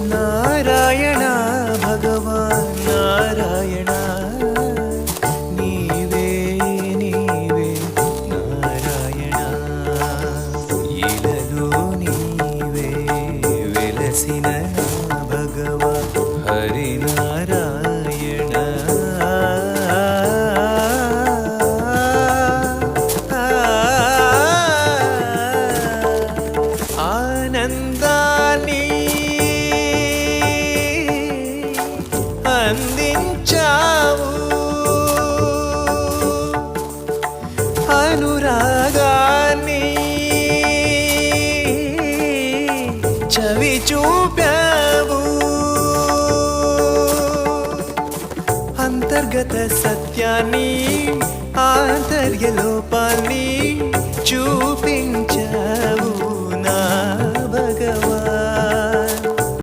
నారాయణ భగవాన్ నారాయణ నీవే నీవే నారాయణ ఇలలో నీవే వెలసిన నా భగవాన్ హరి నారాయణ ఆనందాన్ని అందించావు అనురాగాన్ని చవి చూపావు అంతర్గత సత్యాన్ని ఆంతర్య లోపాన్ని చూపి